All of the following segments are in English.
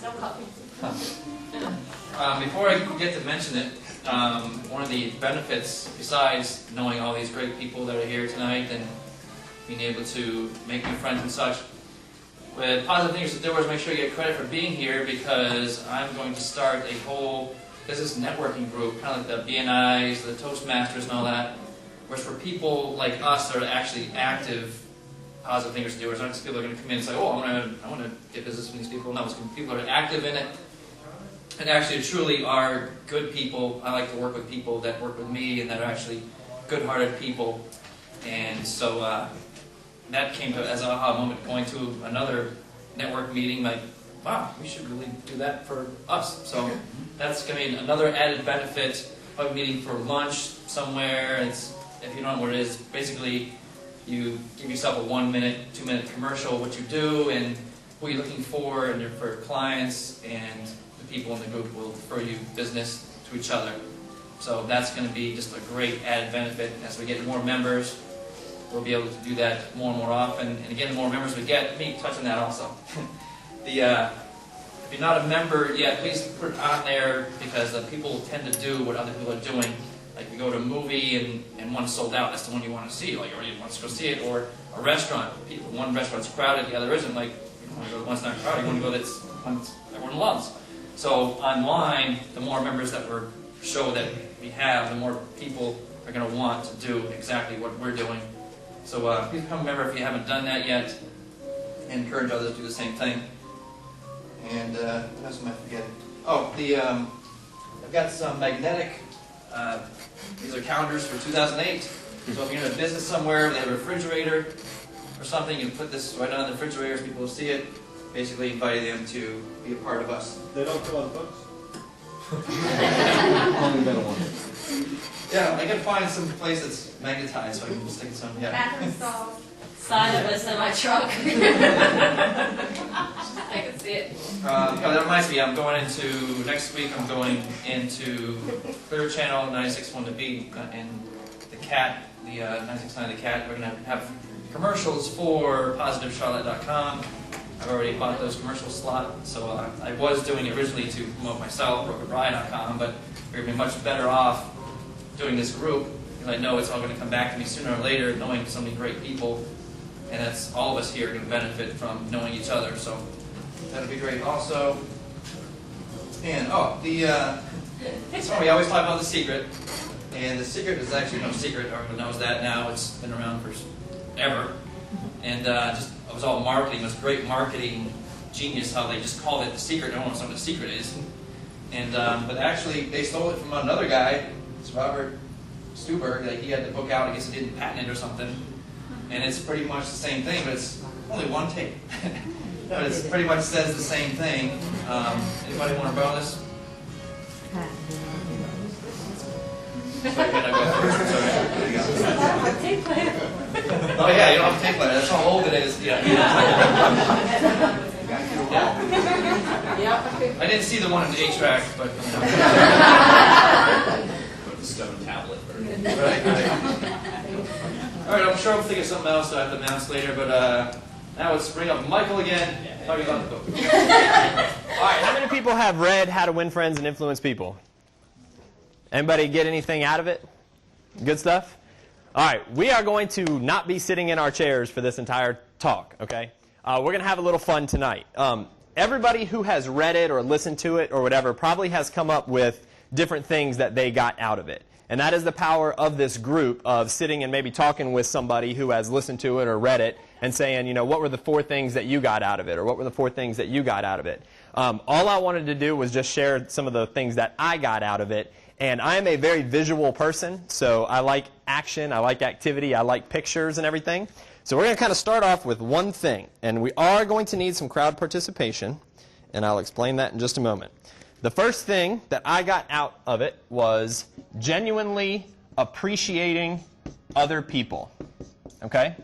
no coffee. Before I get to mention it, one of the benefits, besides knowing all these great people that are here tonight and being able to make new friends and such, with Positive Thinkers and Doers, make sure you get credit for being here, because I'm going to start a whole business networking group, kind of like the BNIs, the Toastmasters and all that, where it's for people like us that are actually active Positive Thinkers and Doers. Not just people that are going to come in and say, oh, I want to get business from these people. No, it's people that are active in it and actually truly are good people. I like to work with people that work with me and that are actually good-hearted people. And so that came to as an aha moment, going to another network meeting, like, wow, we should really do that for us. So that's going to be another added benefit of meeting for lunch somewhere. It's, if you don't know what it is, basically you give yourself a 1-minute, 2-minute commercial, what you do and who you're looking for, and for clients, and the people in the group will refer you business to each other. So that's going to be just a great added benefit. As we get more members, we'll be able to do that more and more often. And again, the more members we get, me touch on that also. If you're not a member yet, please put it on there, because people tend to do what other people are doing. Like you go to a movie and one's sold out, that's the one you want to see. Like, or you want to go see it. Or a restaurant, one restaurant's crowded, the other isn't. Like, you don't want to go to one's not crowded, you want to go that's one everyone loves. So online, the more members that we show that we have, the more people are going to want to do exactly what we're doing. So please become a member if you haven't done that yet, and encourage others to do the same thing. And what else am I forgetting? Oh, I've got some magnetic, these are calendars for 2008. So if you're in a business somewhere, they have a refrigerator or something, you put this right on the refrigerator so people will see it, basically inviting them to be a part of us. They don't fill out books? Only better one. Yeah, I can find some place that's magnetized so I can stick some, yeah. Bathroom stalls. Side of a semi-truck. I can see it. That reminds me, next week I'm going into Clear Channel 96.1 The Beat and the Cat, the 96.9 The Cat. We're going to have commercials for PositiveCharlotte.com. I've already bought those commercial slots, so I was doing it originally to promote myself, BrokerBrian.com, but we're going to be much better off doing this group, because I know it's all going to come back to me sooner or later, knowing so many great people, and that's all of us here going to benefit from knowing each other, so that'll be great also. And, we always talk about the secret, and the secret is actually no secret. Everyone knows that now. It's been around forever, and it was all marketing. It was great marketing genius how they just called it the secret. No one knows what the secret is. And but actually, they stole it from another guy. It's Robert Stuberg. Like, he had the book out. I guess he didn't patent it or something. And it's pretty much the same thing, but it's only one tape. But it pretty much says the same thing. Anybody want to borrow this? Sorry, can I go first? Sorry. There you go. Oh yeah, you don't have a tape player. That's how old it is. Yeah. I didn't see the one in the 8-track, but Put the stone tablet version. right. All right, I'm sure I'll think of something else that I have to announce later, but now let's bring up Michael again. Talking about the book. All right, how many people have read How to Win Friends and Influence People? Anybody get anything out of it? Good stuff? All right, we are going to not be sitting in our chairs for this entire talk, okay? We're going to have a little fun tonight. Everybody who has read it or listened to it or whatever probably has come up with different things that they got out of it. And that is the power of this group of sitting and maybe talking with somebody who has listened to it or read it and saying, you know, what were the 4 things that you got out of it, or what were the 4 things that you got out of it. All I wanted to do was just share some of the things that I got out of it. And I am a very visual person, so I like action, I like activity, I like pictures and everything. So we're going to kind of start off with one thing, and we are going to need some crowd participation, and I'll explain that in just a moment. The first thing that I got out of it was genuinely appreciating other people, okay?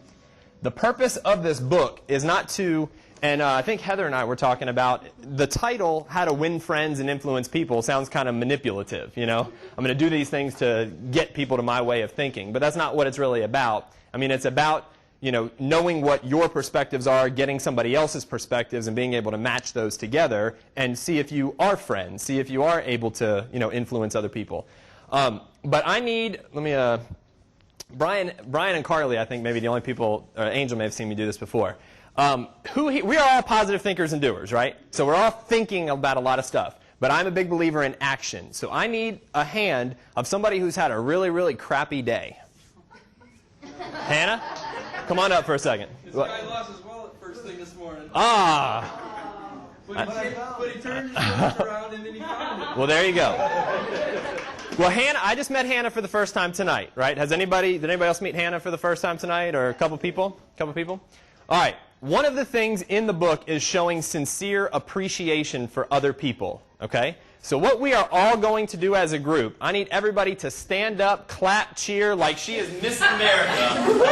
The purpose of this book is not to, and I think Heather and I were talking about, the title, How to Win Friends and Influence People, sounds kind of manipulative, you know? I'm going to do these things to get people to my way of thinking, but that's not what it's really about. I mean, it's about knowing what your perspectives are, getting somebody else's perspectives, and being able to match those together and see if you are friends, see if you are able to, influence other people. But I need, Brian and Carly, I think maybe the only people, Angel may have seen me do this before. We are all positive thinkers and doers, right? So we're all thinking about a lot of stuff. But I'm a big believer in action. So I need a hand of somebody who's had a really, really crappy day. Hannah? Come on up for a second. This guy lost his wallet first thing this morning. Ah! But he turned his wallet around and then he found it. Well, there you go. Well, Hannah, I just met Hannah for the first time tonight, right? Did anybody else meet Hannah for the first time tonight, or a couple people? All right. One of the things in the book is showing sincere appreciation for other people, okay? So what we are all going to do as a group, I need everybody to stand up, clap, cheer like she is Miss America.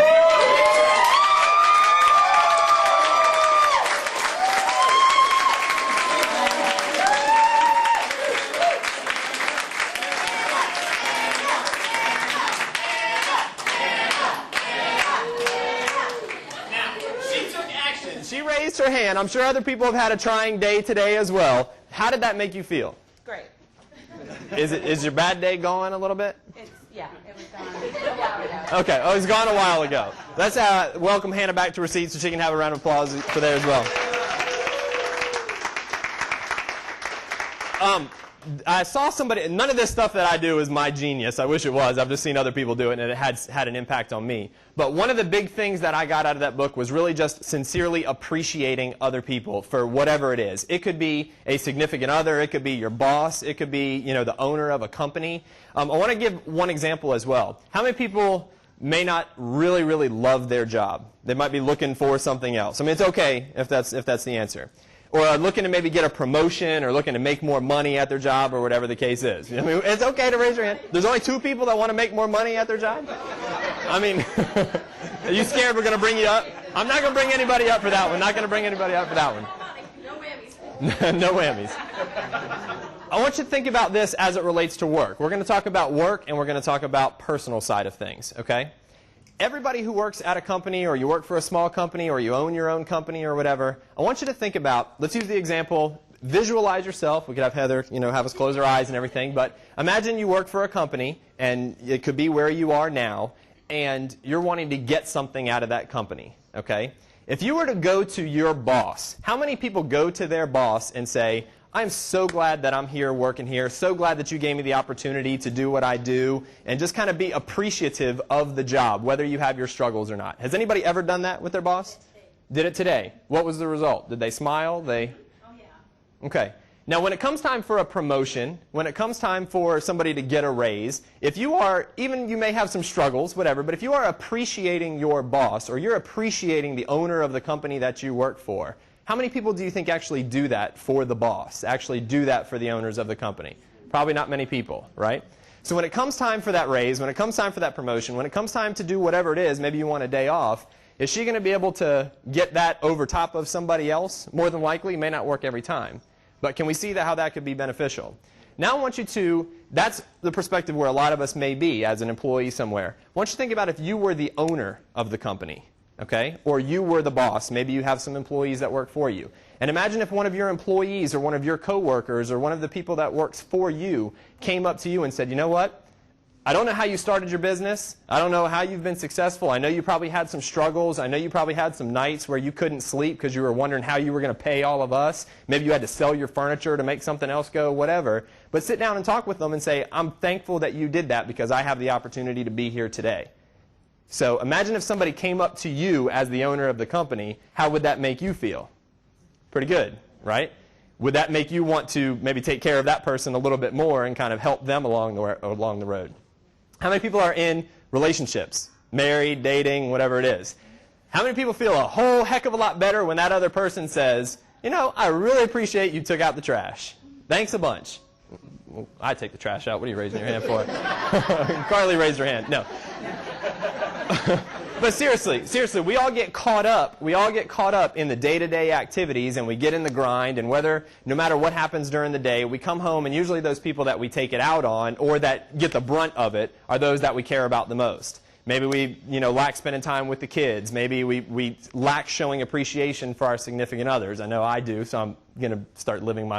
She raised her hand. I'm sure other people have had a trying day today as well. How did that make you feel? Great. Is your bad day gone a little bit? It was gone a while ago. Okay, oh, it's gone a while ago. Let's welcome Hannah back to her seat so she can have a round of applause for there as well. I saw somebody, none of this stuff that I do is my genius. I wish it was. I've just seen other people do it, and it had an impact on me. But one of the big things that I got out of that book was really just sincerely appreciating other people for whatever it is. It could be a significant other. It could be your boss. It could be, the owner of a company. I want to give one example as well. How many people may not really, really love their job? They might be looking for something else. I mean, it's okay if that's the answer. Or are looking to maybe get a promotion or looking to make more money at their job or whatever the case is. I mean, it's okay to raise your hand. There's only 2 people that want to make more money at their job? I mean, are you scared we're going to bring you up? I'm not going to bring anybody up for that one. Not going to bring anybody up for that one. No whammies. No whammies. I want you to think about this as it relates to work. We're going to talk about work and we're going to talk about personal side of things, okay? Everybody who works at a company, or you work for a small company, or you own your own company or whatever, I want you to think about, let's use the example, visualize yourself. We could have Heather, have us close our eyes and everything, but imagine you work for a company, and it could be where you are now, and you're wanting to get something out of that company, okay? If you were to go to your boss, how many people go to their boss and say, I'm so glad that I'm here working here, so glad that you gave me the opportunity to do what I do, and just kind of be appreciative of the job, whether you have your struggles or not. Has anybody ever done that with their boss? Did it today. What was the result? Did they smile? Oh, yeah. Okay. Now, when it comes time for a promotion, when it comes time for somebody to get a raise, if you are, even you may have some struggles, whatever, but if you are appreciating your boss, or you're appreciating the owner of the company that you work for, how many people do you think actually do that for the boss, actually do that for the owners of the company? Probably not many people, right? So when it comes time for that raise, when it comes time for that promotion, when it comes time to do whatever it is, maybe you want a day off, is she going to be able to get that over top of somebody else? More than likely, it may not work every time. But can we see how that could be beneficial? Now I want you to, that's the perspective where a lot of us may be as an employee somewhere. I want you to think about if you were the owner of the company. Okay? Or you were the boss. Maybe you have some employees that work for you. And imagine if one of your employees or one of your coworkers or one of the people that works for you came up to you and said, you know what? I don't know how you started your business. I don't know how you've been successful. I know you probably had some struggles. I know you probably had some nights where you couldn't sleep because you were wondering how you were going to pay all of us. Maybe you had to sell your furniture to make something else go, whatever. But sit down and talk with them and say, I'm thankful that you did that because I have the opportunity to be here today. So imagine if somebody came up to you as the owner of the company, how would that make you feel? Pretty good, right? Would that make you want to maybe take care of that person a little bit more and kind of help them along the road? How many people are in relationships, married, dating, whatever it is? How many people feel a whole heck of a lot better when that other person says, I really appreciate you took out the trash. Thanks a bunch. Well, I take the trash out. What are you raising your hand for? Carly raised her hand. No. But seriously, we all get caught up. We all get caught up in the day-to-day activities, and we get in the grind, and no matter what happens during the day, we come home, and usually those people that we take it out on or that get the brunt of it are those that we care about the most. Maybe we, lack spending time with the kids. Maybe we lack showing appreciation for our significant others. I know I do, so I'm going to start living my